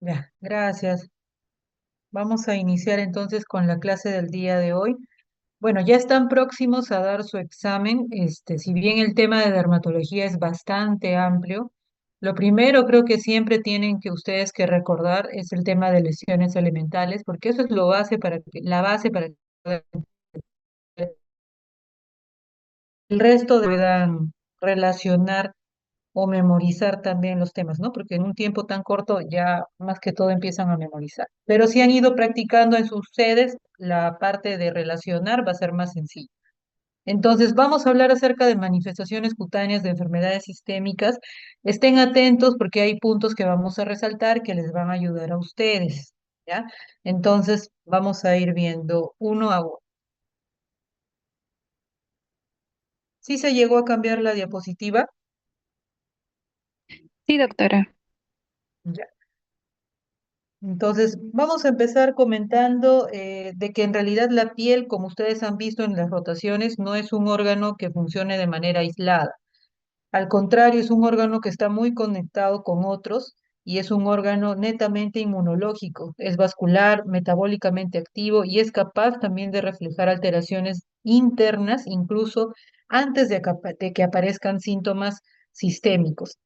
Ya, gracias. Vamos a iniciar entonces con la clase del día de hoy. Bueno, ya están próximos a dar su examen. Si bien el tema de dermatología es bastante amplio, lo primero creo que siempre tienen que ustedes que recordar es el tema de lesiones elementales, porque eso es la base para que el resto puedan relacionar o memorizar también los temas, ¿no? Porque en un tiempo tan corto ya más que todo empiezan a memorizar. Pero si han ido practicando en sus sedes, la parte de relacionar va a ser más sencilla. Entonces, vamos a hablar acerca de manifestaciones cutáneas de enfermedades sistémicas. Estén atentos porque hay puntos que vamos a resaltar que les van a ayudar a ustedes, ¿ya? Entonces, vamos a ir viendo uno a uno. ¿Sí se llegó a cambiar la diapositiva? Sí, doctora. Ya. Entonces, vamos a empezar comentando de que en realidad la piel, como ustedes han visto en las rotaciones, no es un órgano que funcione de manera aislada. Al contrario, es un órgano que está muy conectado con otros y es un órgano netamente inmunológico. Es vascular, metabólicamente activo y es capaz también de reflejar alteraciones internas, incluso antes de que aparezcan síntomas sistémicos.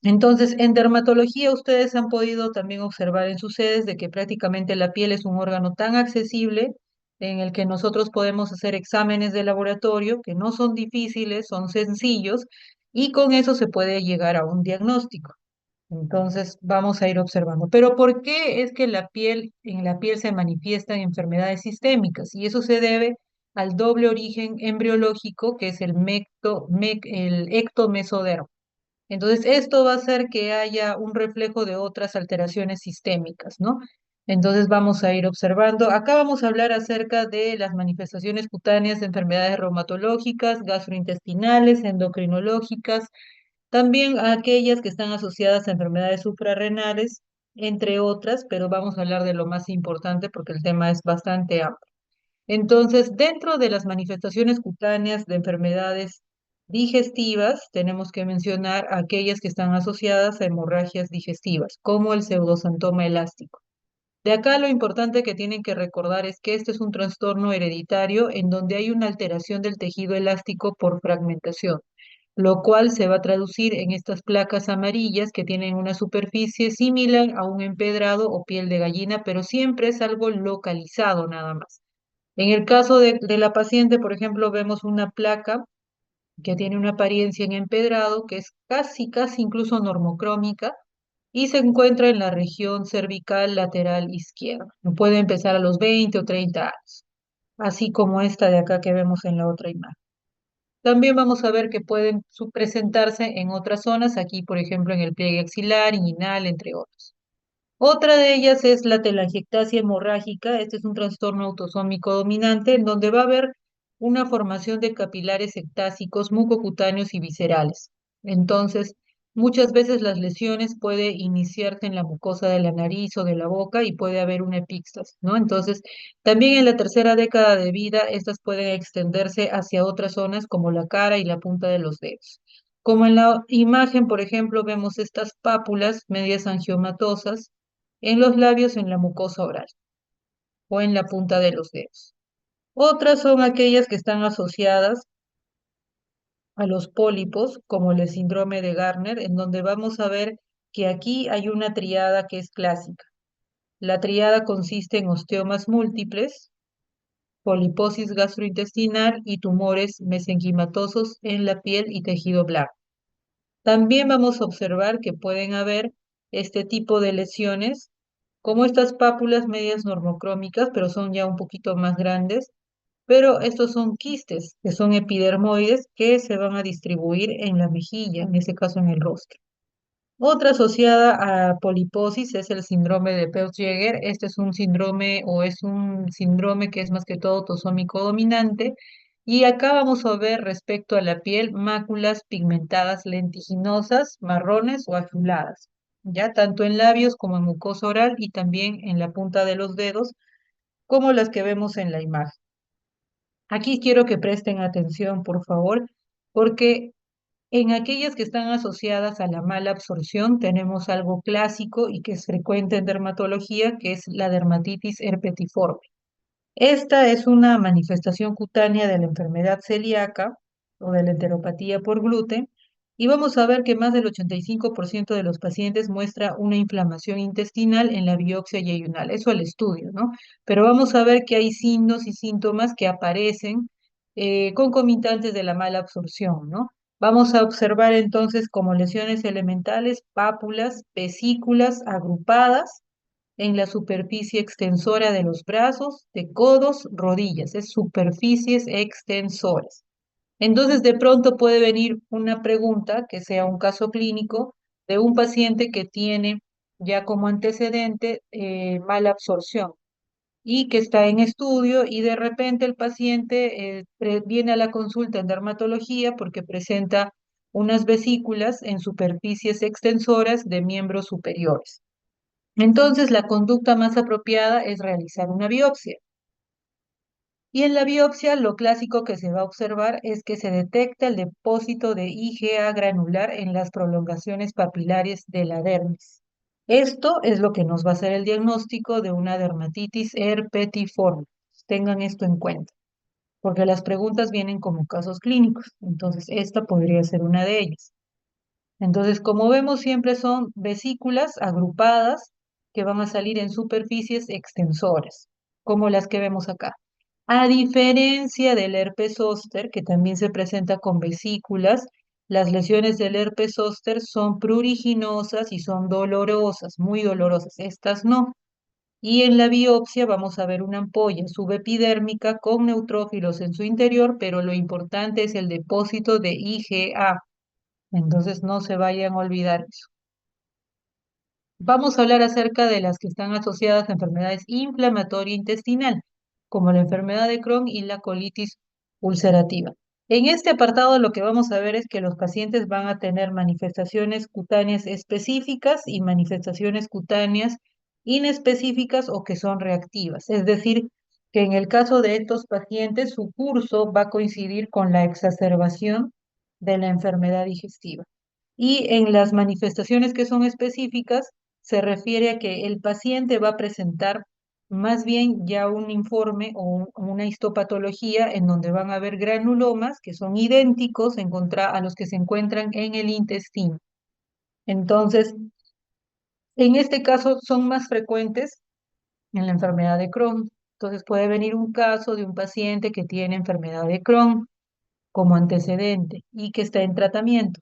Entonces, en dermatología ustedes han podido también observar en sus sedes de que prácticamente la piel es un órgano tan accesible en el que nosotros podemos hacer exámenes de laboratorio que no son difíciles, son sencillos y con eso se puede llegar a un diagnóstico. Entonces, vamos a ir observando. Pero ¿por qué es que en la piel se manifiestan enfermedades sistémicas? Y eso se debe al doble origen embriológico que es el ectomesodermo. Entonces, esto va a hacer que haya un reflejo de otras alteraciones sistémicas, ¿no? Entonces, vamos a ir observando. Acá vamos a hablar acerca de las manifestaciones cutáneas de enfermedades reumatológicas, gastrointestinales, endocrinológicas, también aquellas que están asociadas a enfermedades suprarrenales, entre otras, pero vamos a hablar de lo más importante porque el tema es bastante amplio. Entonces, dentro de las manifestaciones cutáneas de enfermedades digestivas, tenemos que mencionar aquellas que están asociadas a hemorragias digestivas, como el pseudosantoma elástico. De acá lo importante que tienen que recordar es que este es un trastorno hereditario en donde hay una alteración del tejido elástico por fragmentación, lo cual se va a traducir en estas placas amarillas que tienen una superficie similar a un empedrado o piel de gallina, pero siempre es algo localizado nada más. En el caso de la paciente, por ejemplo, vemos una placa que tiene una apariencia en empedrado, que es casi incluso normocrómica, y se encuentra en la región cervical lateral izquierda. Puede empezar a los 20 o 30 años, así como esta de acá que vemos en la otra imagen. También vamos a ver que pueden presentarse en otras zonas, aquí por ejemplo en el pliegue axilar, inguinal, entre otros. Otra de ellas es la telangiectasia hemorrágica. Este es un trastorno autosómico dominante en donde va a haber una formación de capilares ectásicos, mucocutáneos y viscerales. Entonces, muchas veces las lesiones puede iniciarse en la mucosa de la nariz o de la boca y puede haber una epíxtasis, ¿no? Entonces, también en la tercera década de vida, estas pueden extenderse hacia otras zonas como la cara y la punta de los dedos. Como en la imagen, por ejemplo, vemos estas pápulas medias angiomatosas en los labios, en la mucosa oral o en la punta de los dedos. Otras son aquellas que están asociadas a los pólipos, como el síndrome de Garner, en donde vamos a ver que aquí hay una triada que es clásica. La triada consiste en osteomas múltiples, poliposis gastrointestinal y tumores mesenquimatosos en la piel y tejido blanco. También vamos a observar que pueden haber este tipo de lesiones, como estas pápulas medias normocrómicas, pero son ya un poquito más grandes, pero estos son quistes, que son epidermoides que se van a distribuir en la mejilla, en este caso en el rostro. Otra asociada a poliposis es el síndrome de Peutz-Jeghers. Este es un síndrome o es un síndrome que es más que todo autosómico dominante. Y acá vamos a ver respecto a la piel máculas pigmentadas lentiginosas, marrones o azuladas, ya tanto en labios como en mucosa oral y también en la punta de los dedos, como las que vemos en la imagen. Aquí quiero que presten atención, por favor, porque En aquellas que están asociadas a la mala absorción, tenemos algo clásico y que es frecuente en dermatología, que es la dermatitis herpetiforme. Esta es una manifestación cutánea de la enfermedad celíaca o de la enteropatía por gluten, y vamos a ver que más del 85% de los pacientes muestra una inflamación intestinal en la biopsia yeyunal. Eso al estudio, ¿no? Pero vamos a ver que hay signos y síntomas que aparecen concomitantes de la mala absorción, ¿no? Vamos a observar entonces como lesiones elementales, pápulas, vesículas agrupadas en la superficie extensora de los brazos, de codos, rodillas, es superficies extensoras. Entonces, de pronto puede venir una pregunta que sea un caso clínico de un paciente que tiene ya como antecedente mala absorción y que está en estudio y de repente el paciente viene a la consulta en dermatología porque presenta unas vesículas en superficies extensoras de miembros superiores. Entonces, la conducta más apropiada es realizar una biopsia. Y en la biopsia, lo clásico que se va a observar es que se detecta el depósito de IgA granular en las prolongaciones papilares de la dermis. Esto es lo que nos va a hacer el diagnóstico de una dermatitis herpetiforme. Tengan esto en cuenta, porque las preguntas vienen como casos clínicos. Entonces, esta podría ser una de ellas. Entonces, como vemos, siempre son vesículas agrupadas que van a salir en superficies extensoras, como las que vemos acá. A diferencia del herpes zóster, que también se presenta con vesículas, las lesiones del herpes zóster son pruriginosas y son dolorosas, muy dolorosas. Estas no. Y en la biopsia vamos a ver una ampolla subepidérmica con neutrófilos en su interior, pero lo importante es el depósito de IgA. Entonces no se vayan a olvidar eso. Vamos a hablar acerca de las que están asociadas a enfermedades inflamatorias intestinal, como la enfermedad de Crohn y la colitis ulcerativa. En este apartado lo que vamos a ver es que los pacientes van a tener manifestaciones cutáneas específicas y manifestaciones cutáneas inespecíficas o que son reactivas. Es decir, que en el caso de estos pacientes su curso va a coincidir con la exacerbación de la enfermedad digestiva. Y en las manifestaciones que son específicas, se refiere a que el paciente va a presentar más bien ya un informe o una histopatología en donde van a haber granulomas que son idénticos a los que se encuentran en el intestino. Entonces, en este caso son más frecuentes en la enfermedad de Crohn. Entonces puede venir un caso de un paciente que tiene enfermedad de Crohn como antecedente y que está en tratamiento.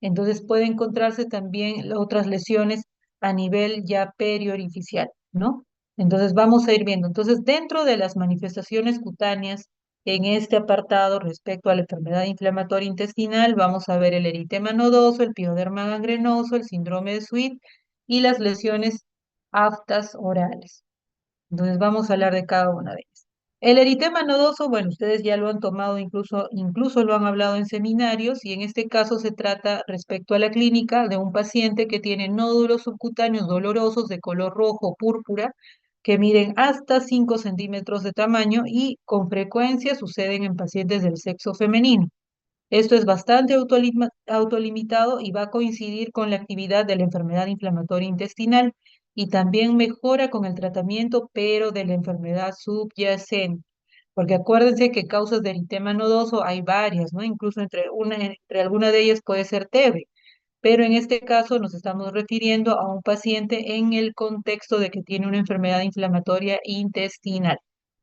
Entonces puede encontrarse también otras lesiones a nivel ya periorificial, ¿no? Entonces vamos a ir viendo. Entonces, dentro de las manifestaciones cutáneas en este apartado respecto a la enfermedad inflamatoria intestinal, vamos a ver el eritema nodoso, el pioderma gangrenoso, el síndrome de Sweet y las lesiones aftas orales. Entonces vamos a hablar de cada una de ellas. El eritema nodoso, bueno, ustedes ya lo han tomado, incluso lo han hablado en seminarios, y en este caso se trata respecto a la clínica de un paciente que tiene nódulos subcutáneos dolorosos de color rojo púrpura que miden hasta 5 centímetros de tamaño y con frecuencia suceden en pacientes del sexo femenino. Esto es bastante autolimitado y va a coincidir con la actividad de la enfermedad inflamatoria intestinal y también mejora con el tratamiento, pero de la enfermedad subyacente. Porque acuérdense que causas de eritema nodoso hay varias, ¿no? Incluso entre alguna de ellas puede ser TB, pero en este caso nos estamos refiriendo a un paciente en el contexto de que tiene una enfermedad inflamatoria intestinal.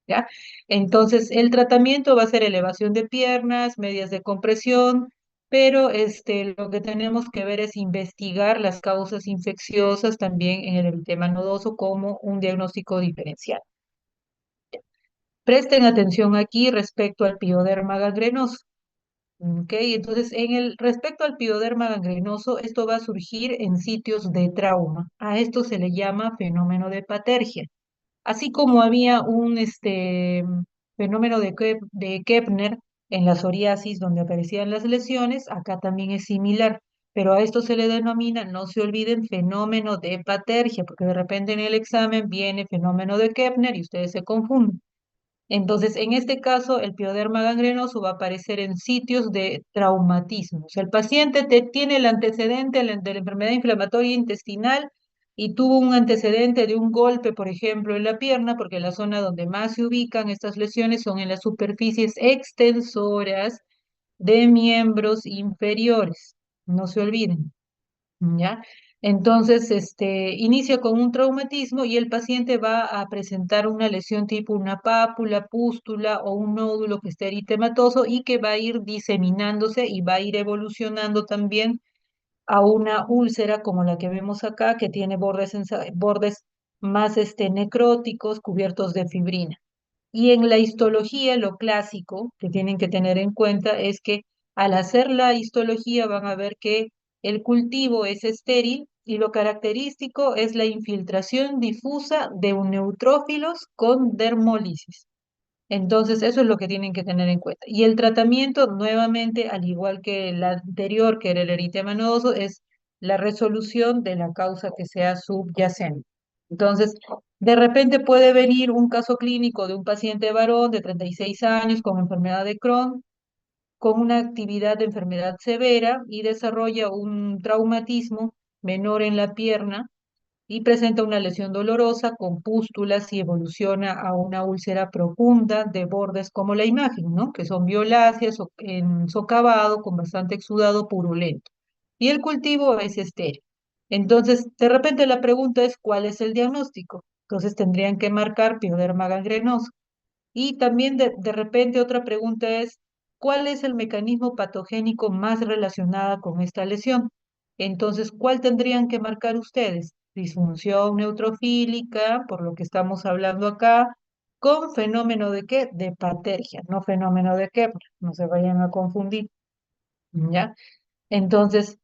¿Ya? Entonces, el tratamiento va a ser elevación de piernas, medias de compresión, pero lo que tenemos que ver es investigar las causas infecciosas también en el eritema nodoso como un diagnóstico diferencial. Presten atención aquí respecto al pioderma gangrenoso. Ok, entonces respecto al pioderma gangrenoso, esto va a surgir en sitios de trauma. A esto se le llama fenómeno de Patergia. Así como había un fenómeno de Kepner en la psoriasis donde aparecían las lesiones, acá también es similar, pero a esto se le denomina, no se olviden, fenómeno de Patergia, porque de repente en el examen viene fenómeno de Kepner y ustedes se confunden. Entonces, en este caso, el pioderma gangrenoso va a aparecer en sitios de traumatismo. O sea, el paciente tiene el antecedente de la enfermedad inflamatoria intestinal y tuvo un antecedente de un golpe, por ejemplo, en la pierna, porque la zona donde más se ubican estas lesiones son en las superficies extensoras de miembros inferiores. No se olviden. ¿Ya? Entonces, inicia con un traumatismo y el paciente va a presentar una lesión tipo una pápula, pústula o un nódulo que esté eritematoso y que va a ir diseminándose y va a ir evolucionando también a una úlcera como la que vemos acá, que tiene bordes más necróticos cubiertos de fibrina. Y en la histología, lo clásico que tienen que tener en cuenta es que al hacer la histología van a ver que el cultivo es estéril y lo característico es la infiltración difusa de neutrófilos con dermólisis. Entonces, eso es lo que tienen que tener en cuenta. Y el tratamiento, nuevamente, al igual que el anterior, que era el eritema nodoso, es la resolución de la causa que sea subyacente. Entonces, de repente puede venir un caso clínico de un paciente varón de 36 años con enfermedad de Crohn, con una actividad de enfermedad severa y desarrolla un traumatismo menor en la pierna y presenta una lesión dolorosa con pústulas y evoluciona a una úlcera profunda de bordes como la imagen, ¿no? Que son violáceas o en socavado con bastante exudado purulento. Y el cultivo es estéril. Entonces, de repente la pregunta es, ¿cuál es el diagnóstico? Entonces tendrían que marcar pioderma gangrenoso. Y también de repente otra pregunta es, ¿cuál es el mecanismo patogénico más relacionado con esta lesión? Entonces, ¿cuál tendrían que marcar ustedes? Disfunción neutrofílica, por lo que estamos hablando acá, con fenómeno de qué? De patergia, no fenómeno de Kepler, no se vayan a confundir, ¿ya? Entonces,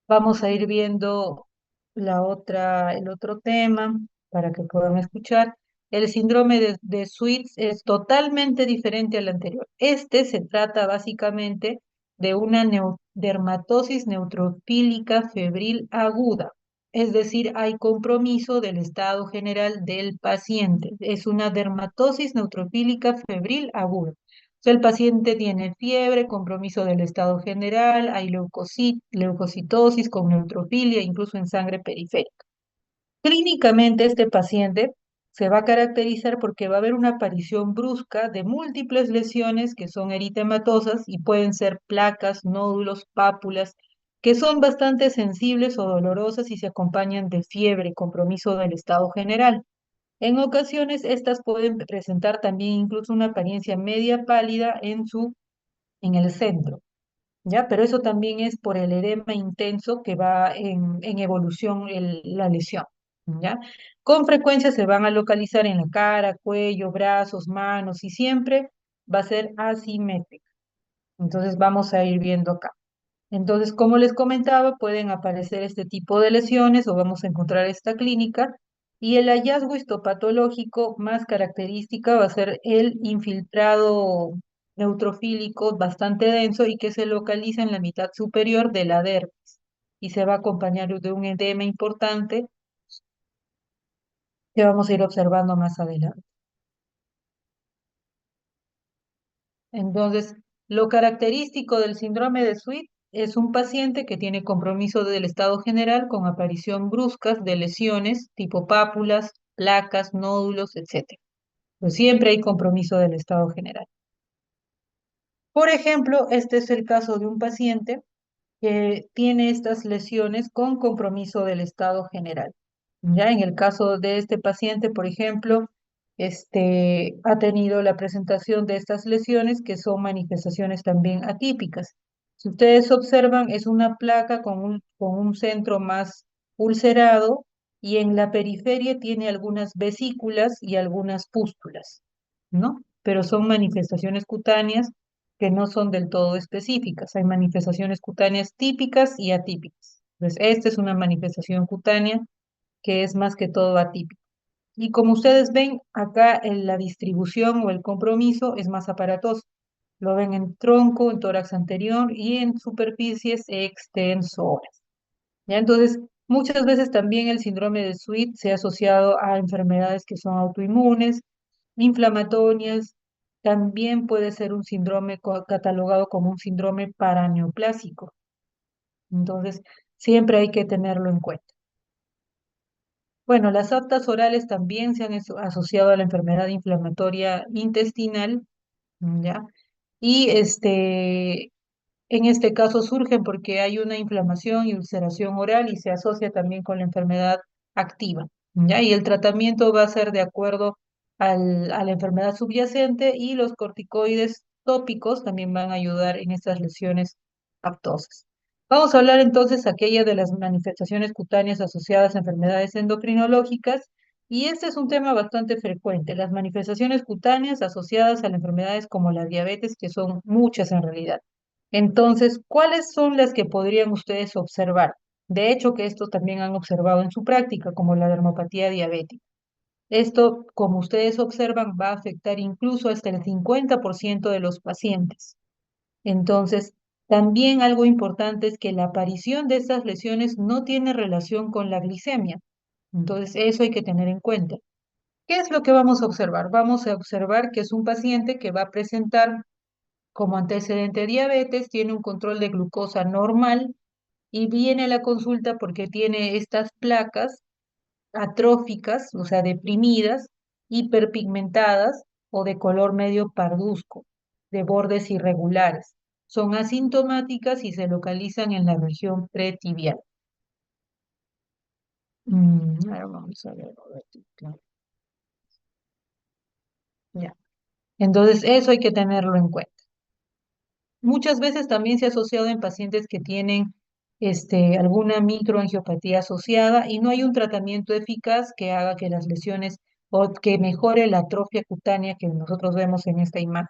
vamos a ir viendo el otro tema para que puedan escuchar. El síndrome de Sweets es totalmente diferente al anterior. Este se trata básicamente de una dermatosis neutrofílica febril aguda. Es decir, hay compromiso del estado general del paciente. Es una dermatosis neutrofílica febril aguda. Sea, el paciente tiene fiebre, compromiso del estado general, hay leucocitosis con neutrofilia, incluso en sangre periférica. Clínicamente, este paciente se va a caracterizar porque va a haber una aparición brusca de múltiples lesiones que son eritematosas y pueden ser placas, nódulos, pápulas, que son bastante sensibles o dolorosas y se acompañan de fiebre, compromiso del estado general. En ocasiones, estas pueden presentar también incluso una apariencia media pálida en el centro, ¿ya? Pero eso también es por el edema intenso que va en evolución la lesión, ¿ya? Con frecuencia se van a localizar en la cara, cuello, brazos, manos y siempre va a ser asimétrica. Entonces vamos a ir viendo acá. Entonces, como les comentaba, pueden aparecer este tipo de lesiones o vamos a encontrar esta clínica y el hallazgo histopatológico más característica va a ser el infiltrado neutrofílico bastante denso y que se localiza en la mitad superior de la dermis y se va a acompañar de un edema importante que vamos a ir observando más adelante. Entonces, lo característico del síndrome de Sweet es un paciente que tiene compromiso del estado general con aparición bruscas de lesiones tipo pápulas, placas, nódulos, etc. Pues siempre hay compromiso del estado general. Por ejemplo, este es el caso de un paciente que tiene estas lesiones con compromiso del estado general. Ya en el caso de este paciente, por ejemplo, ha tenido la presentación de estas lesiones que son manifestaciones también atípicas. Si ustedes observan, es una placa con un centro más ulcerado y en la periferia tiene algunas vesículas y algunas pústulas, ¿no? Pero son manifestaciones cutáneas que no son del todo específicas. Hay manifestaciones cutáneas típicas y atípicas. Entonces, esta es una manifestación cutánea que es más que todo atípica. Y como ustedes ven, acá en la distribución o el compromiso es más aparatoso. Lo ven en tronco, en tórax anterior y en superficies extensoras. ¿Ya? Entonces, muchas veces también el síndrome de Sweet se ha asociado a enfermedades que son autoinmunes, inflamatorias, también puede ser un síndrome catalogado como un síndrome paraneoplásico. Entonces, siempre hay que tenerlo en cuenta. Bueno, las aftas orales también se han asociado a la enfermedad inflamatoria intestinal, ¿ya? Y en este caso surgen porque hay una inflamación y ulceración oral y se asocia también con la enfermedad activa, ¿ya? Y el tratamiento va a ser de acuerdo a la enfermedad subyacente y los corticoides tópicos también van a ayudar en estas lesiones aftosas. Vamos a hablar entonces aquella de las manifestaciones cutáneas asociadas a enfermedades endocrinológicas y este es un tema bastante frecuente, las manifestaciones cutáneas asociadas a las enfermedades como la diabetes, que son muchas en realidad. Entonces, ¿cuáles son las que podrían ustedes observar? De hecho, que estos también han observado en su práctica, como la dermopatía diabética. Esto, como ustedes observan, va a afectar incluso hasta el 50% de los pacientes. Entonces, también algo importante es que la aparición de estas lesiones no tiene relación con la glicemia. Entonces, eso hay que tener en cuenta. ¿Qué es lo que vamos a observar? Vamos a observar que es un paciente que va a presentar como antecedente diabetes, tiene un control de glucosa normal y viene a la consulta porque tiene estas placas atróficas, o sea, deprimidas, hiperpigmentadas o de color medio parduzco, de bordes irregulares. Son asintomáticas y se localizan en la región pretibial. Ahora vamos a ver. Claro, ya. Entonces, eso hay que tenerlo en cuenta. Muchas veces también se ha asociado en pacientes que tienen alguna microangiopatía asociada y no hay un tratamiento eficaz que haga que las lesiones o que mejore la atrofia cutánea que nosotros vemos en esta imagen.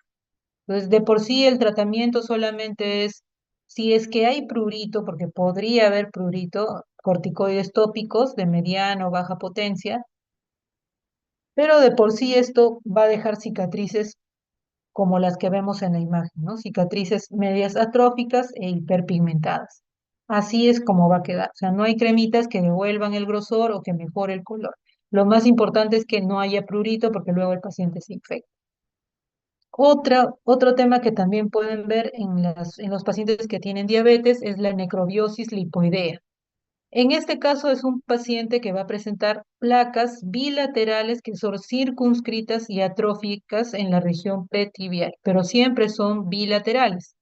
Entonces, de por sí el tratamiento solamente es, si es que hay prurito, porque podría haber prurito, corticoides tópicos de mediana o baja potencia, pero de por sí esto va a dejar cicatrices como las que vemos en la imagen, ¿no? Cicatrices medias atróficas e hiperpigmentadas. Así es como va a quedar. O sea, no hay cremitas que devuelvan el grosor o que mejore el color. Lo más importante es que no haya prurito porque luego el paciente se infecta. Otro tema que también pueden ver en los pacientes que tienen diabetes es la necrobiosis lipoidea. En este caso es un paciente que va a presentar placas bilaterales que son circunscritas y atróficas en la región pretibial, pero siempre son bilaterales.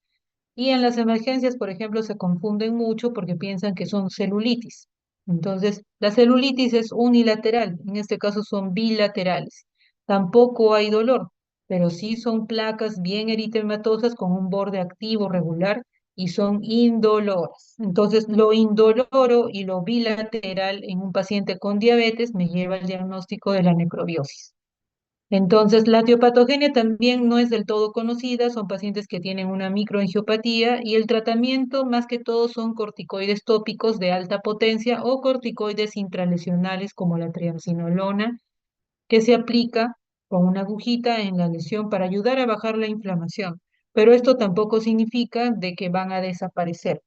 Y en las emergencias, por ejemplo, se confunden mucho porque piensan que son celulitis. Entonces, la celulitis es unilateral, en este caso son bilaterales. Tampoco hay dolor, pero sí son placas bien eritematosas con un borde activo regular y son indoloras. Entonces, lo indoloro y lo bilateral en un paciente con diabetes me lleva al diagnóstico de la necrobiosis. Entonces, la etiopatogenia también no es del todo conocida, son pacientes que tienen una microangiopatía y el tratamiento más que todo son corticoides tópicos de alta potencia o corticoides intralesionales como la triamcinolona, que se aplica con una agujita en la lesión para ayudar a bajar la inflamación. Pero esto tampoco significa de que van a desaparecer.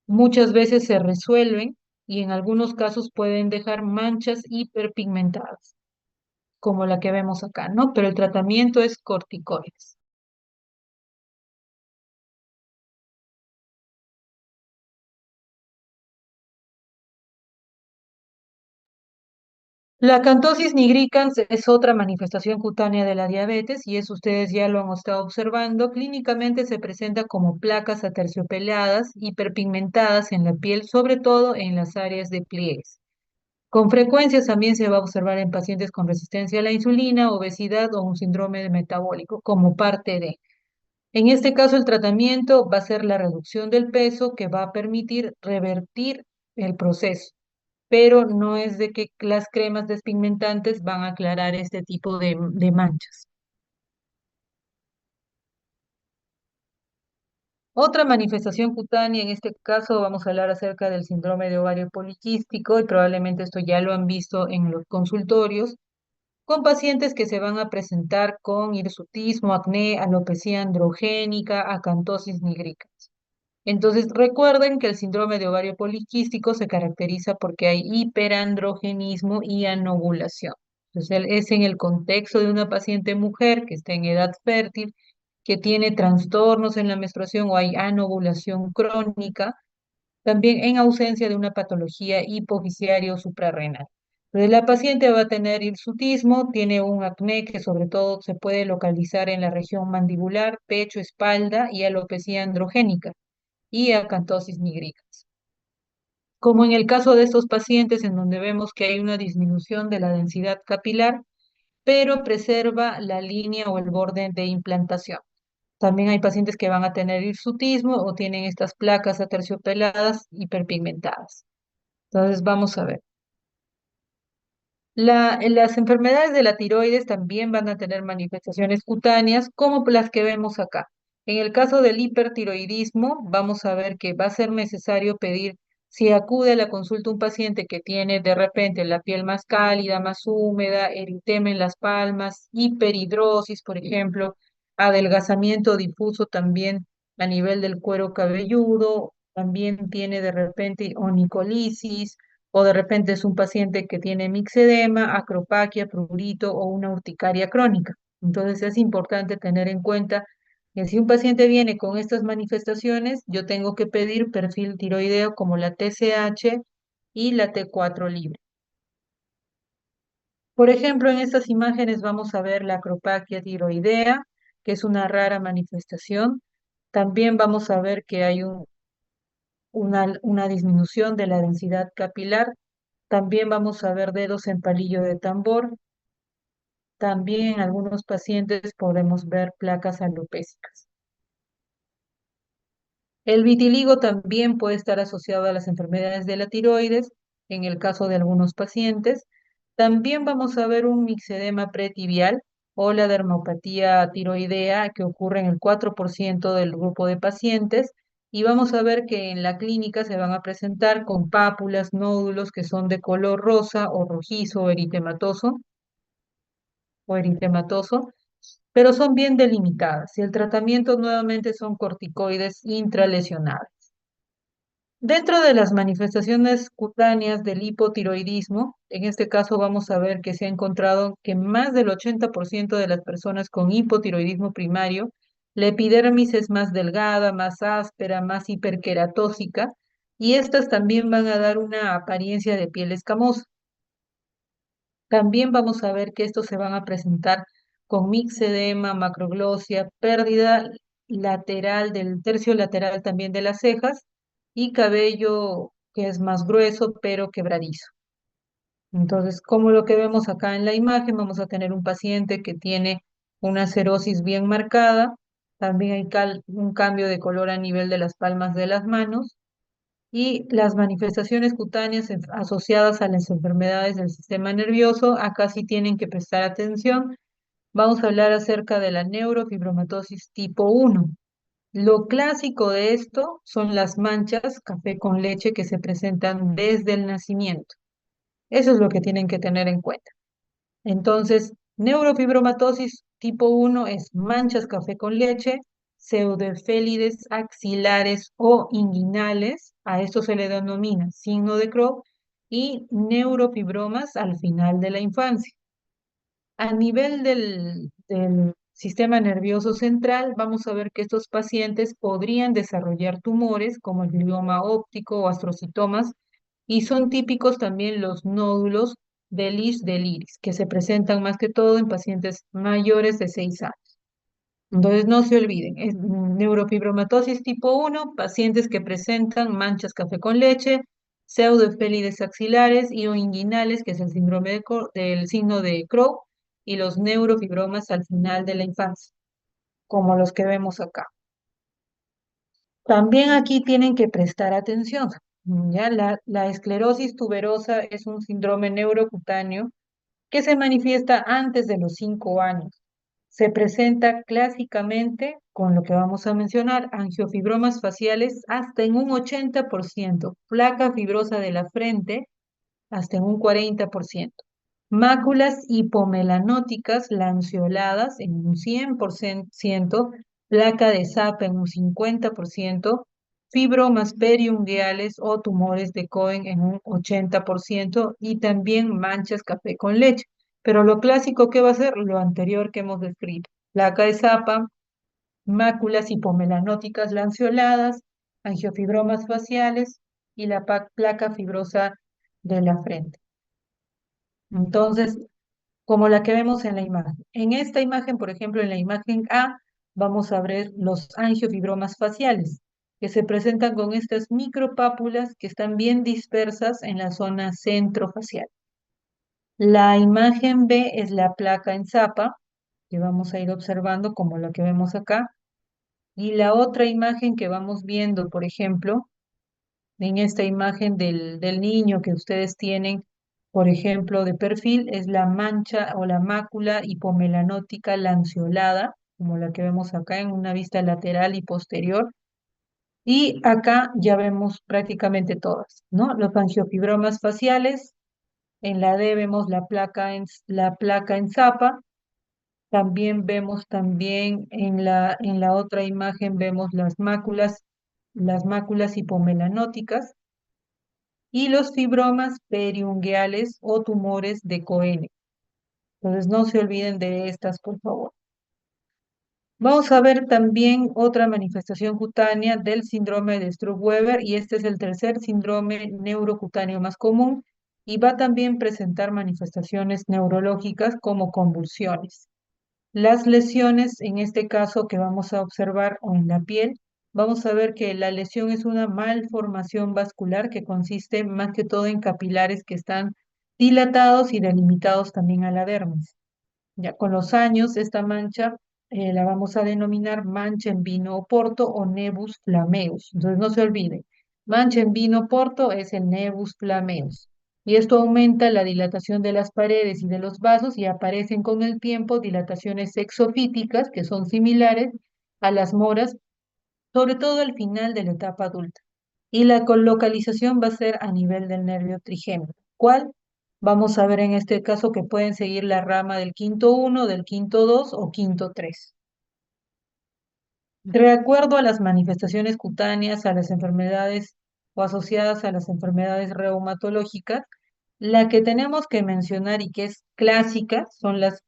Muchas veces se resuelven y en algunos casos pueden dejar manchas hiperpigmentadas como la que vemos acá, ¿no? Pero el tratamiento es corticoides. La acantosis nigricans es otra manifestación cutánea de la diabetes y eso ustedes ya lo han estado observando. Clínicamente se presenta como placas aterciopeladas, hiperpigmentadas en la piel, sobre todo en las áreas de pliegues. Con frecuencia también se va a observar en pacientes con resistencia a la insulina, obesidad o un síndrome metabólico como parte de. En este caso, el tratamiento va a ser la reducción del peso que va a permitir revertir el proceso, pero no es de que las cremas despigmentantes van a aclarar este tipo de manchas. Otra manifestación cutánea, en este caso vamos a hablar acerca del síndrome de ovario poliquístico y probablemente esto ya lo han visto en los consultorios, con pacientes que se van a presentar con hirsutismo, acné, alopecia androgénica, acantosis nigricans. Entonces, recuerden que el síndrome de ovario poliquístico se caracteriza porque hay hiperandrogenismo y anovulación. Entonces, es en el contexto de una paciente mujer que está en edad fértil, que tiene trastornos en la menstruación o hay anovulación crónica, también en ausencia de una patología hipofisiaria o suprarrenal. Entonces, la paciente va a tener hirsutismo, tiene un acné que sobre todo se puede localizar en la región mandibular, pecho, espalda y alopecia androgénica y acantosis nigricans. Como en el caso de estos pacientes en donde vemos que hay una disminución de la densidad capilar, pero preserva la línea o el borde de implantación. También hay pacientes que van a tener hirsutismo o tienen estas placas aterciopeladas hiperpigmentadas. Entonces, vamos a ver. Las enfermedades de la tiroides también van a tener manifestaciones cutáneas como las que vemos acá. En el caso del hipertiroidismo, vamos a ver que va a ser necesario pedir, si acude a la consulta un paciente que tiene de repente la piel más cálida, más húmeda, eritema en las palmas, hiperhidrosis, por ejemplo, adelgazamiento difuso también a nivel del cuero cabelludo, también tiene de repente onicolisis, o de repente es un paciente que tiene mixedema, acropaquia, prurito o una urticaria crónica. Entonces es importante tener en cuenta que si un paciente viene con estas manifestaciones, yo tengo que pedir perfil tiroideo como la TSH y la T4 libre. Por ejemplo, en estas imágenes vamos a ver la acropaquia tiroidea, que es una rara manifestación. También vamos a ver que hay una disminución de la densidad capilar. También vamos a ver dedos en palillo de tambor. También en algunos pacientes podemos ver placas alopécicas. El vitiligo también puede estar asociado a las enfermedades de la tiroides, en el caso de algunos pacientes. También vamos a ver un mixedema pretibial o la dermopatía tiroidea que ocurre en el 4% del grupo de pacientes. Y vamos a ver que en la clínica se van a presentar con pápulas, nódulos que son de color rosa o rojizo o eritematoso, pero son bien delimitadas y el tratamiento nuevamente son corticoides intralesionales. Dentro de las manifestaciones cutáneas del hipotiroidismo, en este caso vamos a ver que se ha encontrado que más del 80% de las personas con hipotiroidismo primario, la epidermis es más delgada, más áspera, más hiperqueratósica, y estas también van a dar una apariencia de piel escamosa. También vamos a ver que estos se van a presentar con mixedema, macroglosia, pérdida lateral del tercio lateral también de las cejas y cabello que es más grueso pero quebradizo. Entonces, como lo que vemos acá en la imagen, vamos a tener un paciente que tiene una cerosis bien marcada, también hay un cambio de color a nivel de las palmas de las manos y las manifestaciones cutáneas asociadas a las enfermedades del sistema nervioso, acá sí tienen que prestar atención. Vamos a hablar acerca de la neurofibromatosis tipo 1. Lo clásico de esto son las manchas café con leche que se presentan desde el nacimiento. Eso es lo que tienen que tener en cuenta. Entonces, neurofibromatosis tipo 1 es manchas café con leche, pseudoefélides axilares o inguinales, a esto se le denomina signo de Crohn, y neurofibromas al final de la infancia. A nivel del sistema nervioso central, vamos a ver que estos pacientes podrían desarrollar tumores como el glioma óptico o astrocitomas y son típicos también los nódulos de lis del iris, que se presentan más que todo en pacientes mayores de 6 años. Entonces, no se olviden, es neurofibromatosis tipo 1, pacientes que presentan manchas café con leche, pseudoefélides axilares y o inguinales, que es el síndrome del signo de Crohn, y los neurofibromas al final de la infancia, como los que vemos acá. También aquí tienen que prestar atención. Ya la esclerosis tuberosa es un síndrome neurocutáneo que se manifiesta antes de los 5 años. Se presenta clásicamente con lo que vamos a mencionar, angiofibromas faciales hasta en un 80%, placa fibrosa de la frente hasta en un 40%, máculas hipomelanóticas lanceoladas en un 100%, placa de Sapa en un 50%, fibromas periungueales o tumores de Cohen en un 80% y también manchas café con leche. Pero lo clásico, ¿qué va a ser? Lo anterior que hemos descrito. Placa de Zapa, máculas hipomelanóticas lanceoladas, angiofibromas faciales y la placa fibrosa de la frente. Entonces, como la que vemos en la imagen. En esta imagen, por ejemplo, en la imagen A, vamos a ver los angiofibromas faciales, que se presentan con estas micropápulas que están bien dispersas en la zona centrofacial. La imagen B es la placa en Zapa, que vamos a ir observando como la que vemos acá. Y la otra imagen que vamos viendo, por ejemplo, en esta imagen del niño que ustedes tienen, por ejemplo, de perfil, es la mancha o la mácula hipomelanótica lanceolada, como la que vemos acá en una vista lateral y posterior. Y acá ya vemos prácticamente todas, ¿no? Los angiofibromas faciales, en la D vemos la placa en Zapa, también vemos también en la otra imagen vemos las máculas hipomelanóticas y los fibromas periungueales o tumores de Cohen. Entonces no se olviden de estas, por favor. Vamos a ver también otra manifestación cutánea del síndrome de Stroop-Weber y este es el tercer síndrome neurocutáneo más común y va también a presentar manifestaciones neurológicas como convulsiones. Las lesiones, en este caso que vamos a observar o en la piel, vamos a ver que la lesión es una malformación vascular que consiste más que todo en capilares que están dilatados y delimitados también a la dermis. Ya con los años, esta mancha la vamos a denominar mancha en vino o porto o nebus flameus. Entonces no se olvide, mancha en vino o porto es el nebus flameus. Y esto aumenta la dilatación de las paredes y de los vasos y aparecen con el tiempo dilataciones exofíticas que son similares a las moras, sobre todo al final de la etapa adulta. Y la colocalización va a ser a nivel del nervio trigémino. ¿Cuál? Vamos a ver en este caso que pueden seguir la rama del quinto uno, del quinto 2 o quinto 3. De acuerdo a las manifestaciones cutáneas, a las enfermedades o asociadas a las enfermedades reumatológicas, la que tenemos que mencionar y que es clásica son las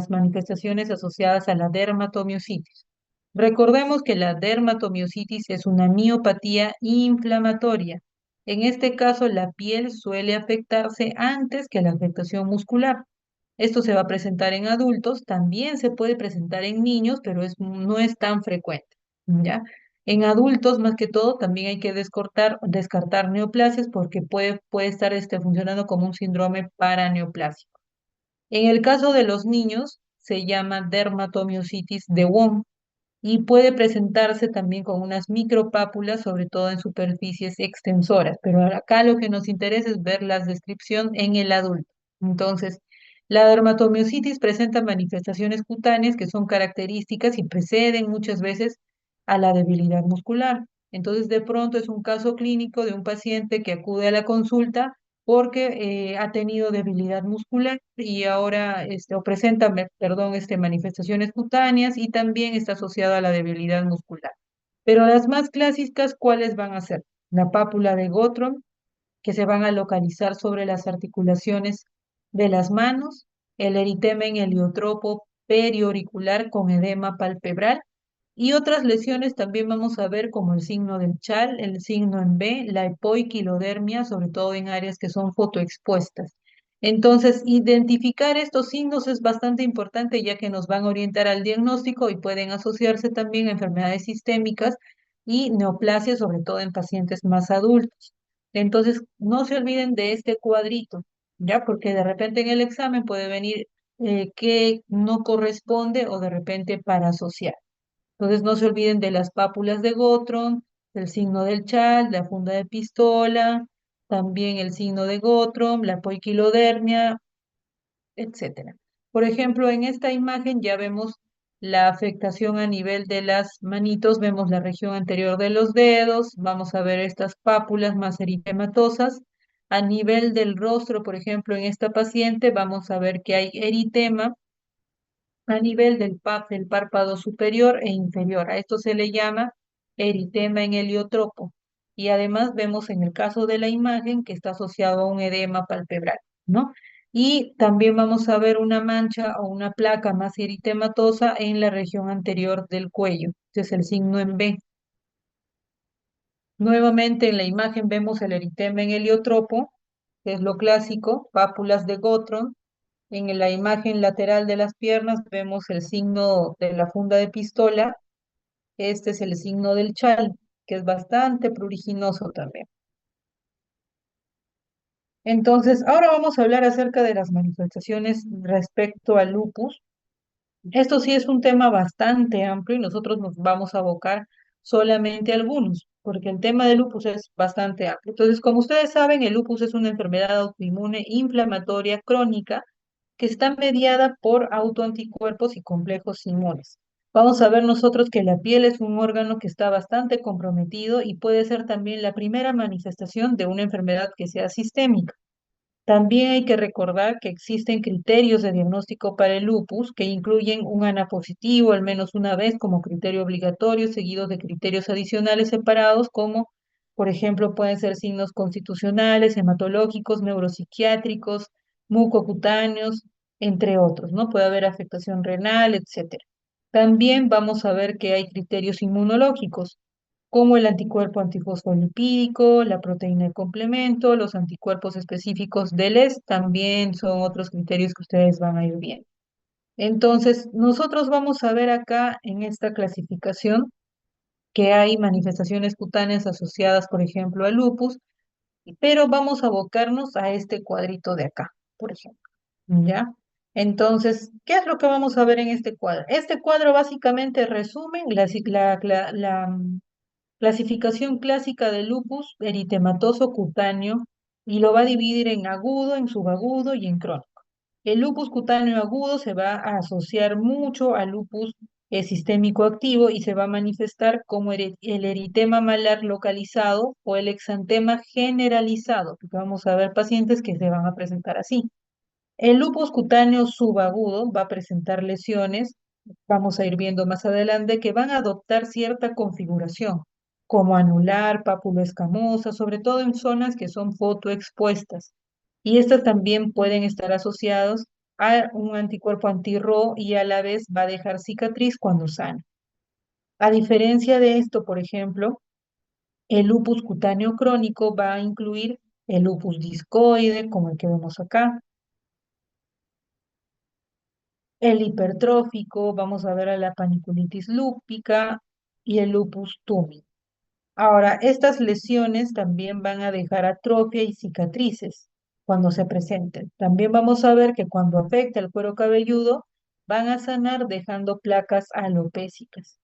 manifestaciones asociadas a la dermatomiositis. Recordemos que la dermatomiositis es una miopatía inflamatoria. En este caso, la piel suele afectarse antes que la afectación muscular. Esto se va a presentar en adultos, también se puede presentar en niños, pero no es tan frecuente, ¿ya? En adultos, más que todo, también hay que descartar neoplasias porque puede estar funcionando como un síndrome paraneoplásico. En el caso de los niños, se llama dermatomiositis de Wong y puede presentarse también con unas micropápulas, sobre todo en superficies extensoras, pero acá lo que nos interesa es ver la descripción en el adulto. Entonces, la dermatomiositis presenta manifestaciones cutáneas que son características y preceden muchas veces a la debilidad muscular. Entonces, de pronto es un caso clínico de un paciente que acude a la consulta porque ha tenido debilidad muscular y ahora o presenta, perdón, manifestaciones cutáneas y también está asociado a la debilidad muscular. Pero las más clásicas, ¿cuáles van a ser? La pápula de Gottron, que se van a localizar sobre las articulaciones de las manos, el eritema en heliotropo periauricular con edema palpebral y otras lesiones también vamos a ver como el signo del chal, el signo en B, la epoiquilodermia, sobre todo en áreas que son fotoexpuestas. Entonces, identificar estos signos es bastante importante ya que nos van a orientar al diagnóstico y pueden asociarse también a enfermedades sistémicas y neoplasias, sobre todo en pacientes más adultos. Entonces, no se olviden de este cuadrito, ¿ya? Porque de repente en el examen puede venir que no corresponde o de repente para asociar. Entonces, no se olviden de las pápulas de Gottron, el signo del chal, la funda de pistola, también el signo de Gottron, la poiquilodermia, etcétera. Por ejemplo, en esta imagen ya vemos la afectación a nivel de las manitos, vemos la región anterior de los dedos, vamos a ver estas pápulas más eritematosas. A nivel del rostro, por ejemplo, en esta paciente vamos a ver que hay eritema a nivel del párpado superior e inferior. A esto se le llama eritema en heliotropo. Y además vemos en el caso de la imagen que está asociado a un edema palpebral, ¿no? Y también vamos a ver una mancha o una placa más eritematosa en la región anterior del cuello. Este es el signo en B. Nuevamente en la imagen vemos el eritema en heliotropo, que es lo clásico, pápulas de Gottron. En la imagen lateral de las piernas vemos el signo de la funda de pistola. Este es el signo del chal, que es bastante pruriginoso también. Entonces, ahora vamos a hablar acerca de las manifestaciones respecto al lupus. Esto sí es un tema bastante amplio y nosotros nos vamos a abocar solamente a algunos, porque el tema del lupus es bastante amplio. Entonces, como ustedes saben, el lupus es una enfermedad autoinmune inflamatoria crónica que está mediada por autoanticuerpos y complejos inmunes. Vamos a ver nosotros que la piel es un órgano que está bastante comprometido y puede ser también la primera manifestación de una enfermedad que sea sistémica. También hay que recordar que existen criterios de diagnóstico para el lupus que incluyen un ANA positivo al menos una vez como criterio obligatorio, seguidos de criterios adicionales separados como, por ejemplo, pueden ser signos constitucionales, hematológicos, neuropsiquiátricos, mucocutáneos, entre otros, ¿no? Puede haber afectación renal, etcétera. También vamos a ver que hay criterios inmunológicos como el anticuerpo antifosfolipídico, la proteína de complemento, los anticuerpos específicos del ES, también son otros criterios que ustedes van a ir viendo. Entonces, nosotros vamos a ver acá en esta clasificación que hay manifestaciones cutáneas asociadas, por ejemplo, al lupus, pero vamos a abocarnos a este cuadrito de acá, por ejemplo, ¿ya? Entonces, ¿qué es lo que vamos a ver en este cuadro? Este cuadro básicamente resume la clasificación clásica de lupus eritematoso cutáneo y lo va a dividir en agudo, en subagudo y en crónico. El lupus cutáneo agudo se va a asociar mucho al lupus sistémico activo y se va a manifestar como el eritema malar localizado o el exantema generalizado, porque vamos a ver pacientes que se van a presentar así. El lupus cutáneo subagudo va a presentar lesiones, vamos a ir viendo más adelante, que van a adoptar cierta configuración, como anular, pápulo escamosa, sobre todo en zonas que son fotoexpuestas. Y estas también pueden estar asociados a un anticuerpo anti-RO y a la vez va a dejar cicatriz cuando sana. A diferencia de esto, por ejemplo, el lupus cutáneo crónico va a incluir el lupus discoide, como el que vemos acá, el hipertrófico, vamos a ver a la paniculitis lúpica y el lupus tumí. Ahora, estas lesiones también van a dejar atrofia y cicatrices cuando se presenten. También vamos a ver que cuando afecta el cuero cabelludo, van a sanar dejando placas alopécicas.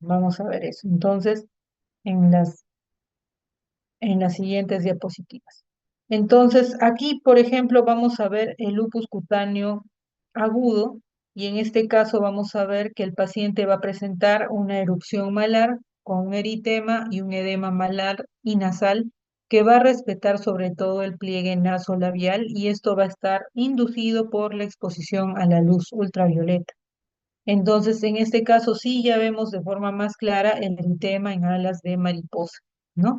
Vamos a ver eso. Entonces, en las siguientes diapositivas. Entonces, aquí, por ejemplo, vamos a ver el lupus cutáneo agudo y en este caso vamos a ver que el paciente va a presentar una erupción malar con un eritema y un edema malar y nasal que va a respetar sobre todo el pliegue nasolabial y esto va a estar inducido por la exposición a la luz ultravioleta. Entonces, en este caso sí ya vemos de forma más clara el eritema en alas de mariposa, ¿no?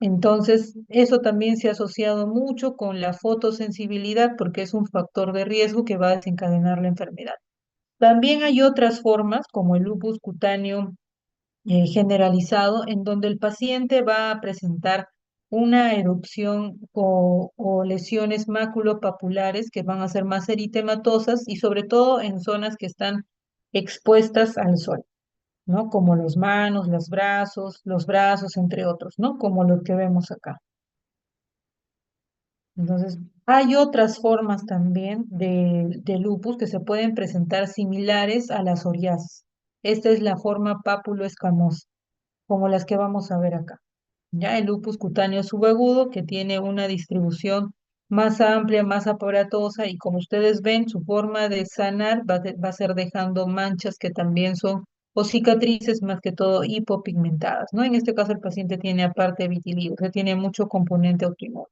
Entonces, eso también se ha asociado mucho con la fotosensibilidad porque es un factor de riesgo que va a desencadenar la enfermedad. También hay otras formas, como el lupus cutáneo generalizado, en donde el paciente va a presentar una erupción o lesiones maculopapulares que van a ser más eritematosas y sobre todo en zonas que están expuestas al sol, ¿no? Como los brazos, entre otros, ¿no? Como lo que vemos acá. Entonces, hay otras formas también de lupus que se pueden presentar similares a la psoriasis. Esta es la forma pápulo-escamosa, como las que vamos a ver acá. Ya el lupus cutáneo subagudo, que tiene una distribución más amplia, más aparatosa, y como ustedes ven, su forma de sanar va a ser dejando manchas que también son, o cicatrices más que todo hipopigmentadas, ¿no? En este caso el paciente tiene aparte vitiligo, que tiene mucho componente autoinmune.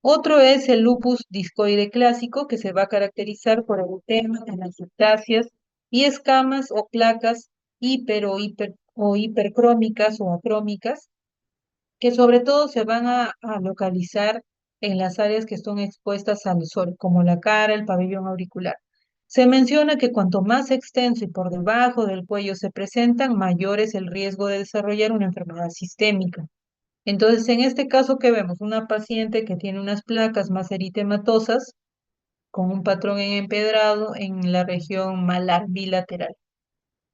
Otro es el lupus discoide clásico, que se va a caracterizar por edemas, telangiectasias y escamas o placas o hipercrómicas o acrómicas, que sobre todo se van a localizar en las áreas que están expuestas al sol, como la cara, el pabellón auricular. Se menciona que cuanto más extenso y por debajo del cuello se presentan, mayor es el riesgo de desarrollar una enfermedad sistémica. Entonces, en este caso que vemos, una paciente que tiene unas placas más eritematosas con un patrón en empedrado en la región malar bilateral,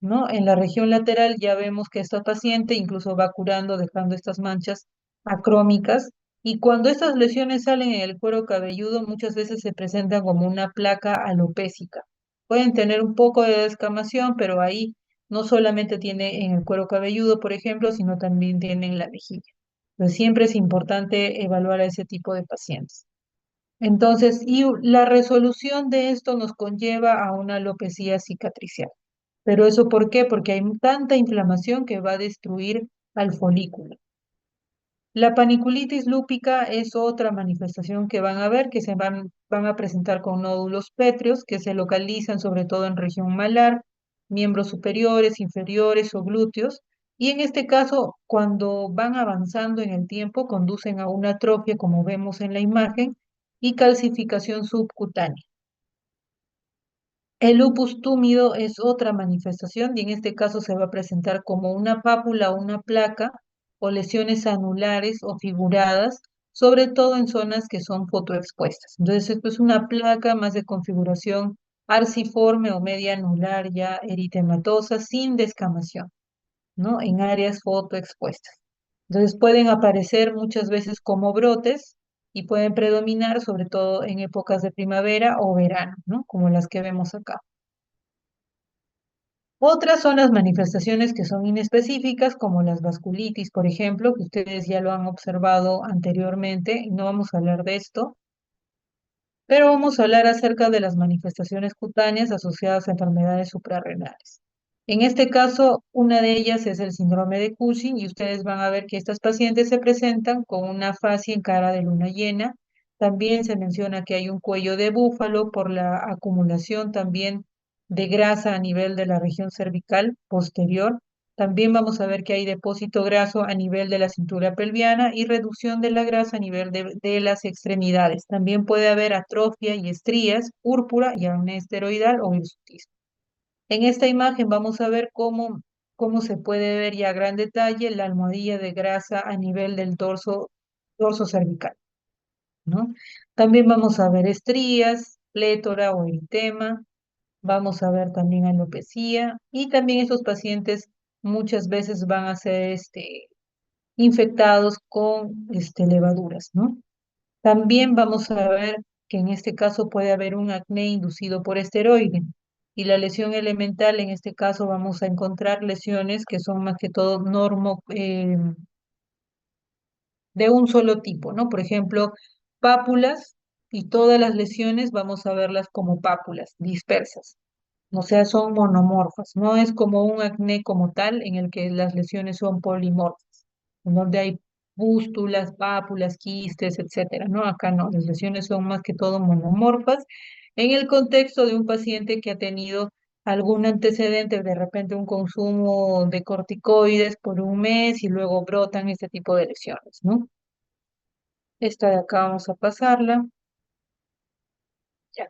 ¿no? En la región lateral ya vemos que esta paciente incluso va curando, dejando estas manchas acrómicas, y cuando estas lesiones salen en el cuero cabelludo, muchas veces se presentan como una placa alopécica. Pueden tener un poco de descamación, pero ahí no solamente tiene en el cuero cabelludo, por ejemplo, sino también tiene en la mejilla. Entonces, siempre es importante evaluar a ese tipo de pacientes. Entonces, y la resolución de esto nos conlleva a una alopecia cicatricial. ¿Pero eso por qué? Porque hay tanta inflamación que va a destruir al folículo. La paniculitis lúpica es otra manifestación que van a ver, que van a presentar con nódulos pétreos que se localizan sobre todo en región malar, miembros superiores, inferiores o glúteos. Y en este caso, cuando van avanzando en el tiempo, conducen a una atrofia, como vemos en la imagen, y calcificación subcutánea. El lupus túmido es otra manifestación y en este caso se va a presentar como una pápula o una placa o lesiones anulares o figuradas, sobre todo en zonas que son fotoexpuestas. Entonces, esto es una placa más de configuración arciforme o media anular ya eritematosa sin descamación, ¿no? En áreas fotoexpuestas. Entonces, pueden aparecer muchas veces como brotes y pueden predominar sobre todo en épocas de primavera o verano, ¿no? Como las que vemos acá. Otras son las manifestaciones que son inespecíficas, como las vasculitis, por ejemplo, que ustedes ya lo han observado anteriormente, y no vamos a hablar de esto, pero vamos a hablar acerca de las manifestaciones cutáneas asociadas a enfermedades suprarrenales. En este caso, una de ellas es el síndrome de Cushing y ustedes van a ver que estas pacientes se presentan con una fascia en cara de luna llena. También se menciona que hay un cuello de búfalo por la acumulación también de grasa a nivel de la región cervical posterior. También vamos a ver que hay depósito graso a nivel de la cintura pelviana y reducción de la grasa a nivel de las extremidades. También puede haber atrofia y estrías, púrpura y acné esteroidal o hirsutismo. En esta imagen vamos a ver cómo se puede ver ya a gran detalle la almohadilla de grasa a nivel del dorso cervical, ¿no? También vamos a ver estrías, plétora o eritema, vamos a ver también alopecia y también estos pacientes muchas veces van a ser infectados con levaduras, ¿no? También vamos a ver que en este caso puede haber un acné inducido por esteroide. Y la lesión elemental, en este caso vamos a encontrar lesiones que son más que todo de un solo tipo, ¿no? Por ejemplo, pápulas y todas las lesiones vamos a verlas como pápulas dispersas, o sea, son monomorfas, no es como un acné como tal en el que las lesiones son polimorfas, en donde hay pústulas, pápulas, quistes, etcétera, ¿no? Acá no, las lesiones son más que todo monomorfas en el contexto de un paciente que ha tenido algún antecedente, de repente un consumo de corticoides por un mes y luego brotan este tipo de lesiones, ¿no? Esta de acá vamos a pasarla. Ya.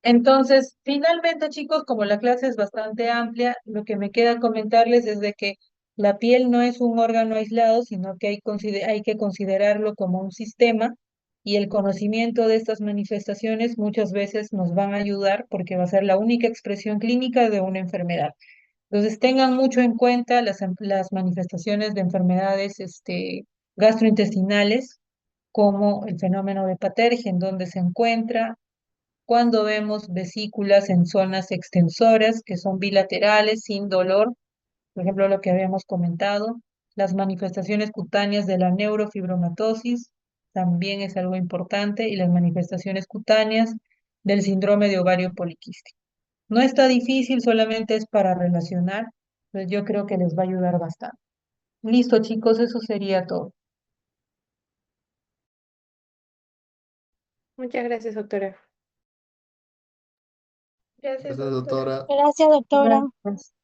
Entonces, finalmente, chicos, como la clase es bastante amplia, lo que me queda comentarles es de que la piel no es un órgano aislado, sino que hay que considerarlo como un sistema y el conocimiento de estas manifestaciones muchas veces nos van a ayudar porque va a ser la única expresión clínica de una enfermedad. Entonces, tengan mucho en cuenta las manifestaciones de enfermedades gastrointestinales, como el fenómeno de Patergia, en donde se encuentra, cuando vemos vesículas en zonas extensoras que son bilaterales, sin dolor, por ejemplo, lo que habíamos comentado, las manifestaciones cutáneas de la neurofibromatosis también es algo importante y las manifestaciones cutáneas del síndrome de ovario poliquístico. No está difícil, solamente es para relacionar, pues yo creo que les va a ayudar bastante. Listo, chicos, eso sería todo. Muchas gracias, doctora. Gracias, Gracias, doctora. doctora. Gracias, doctora. Gracias.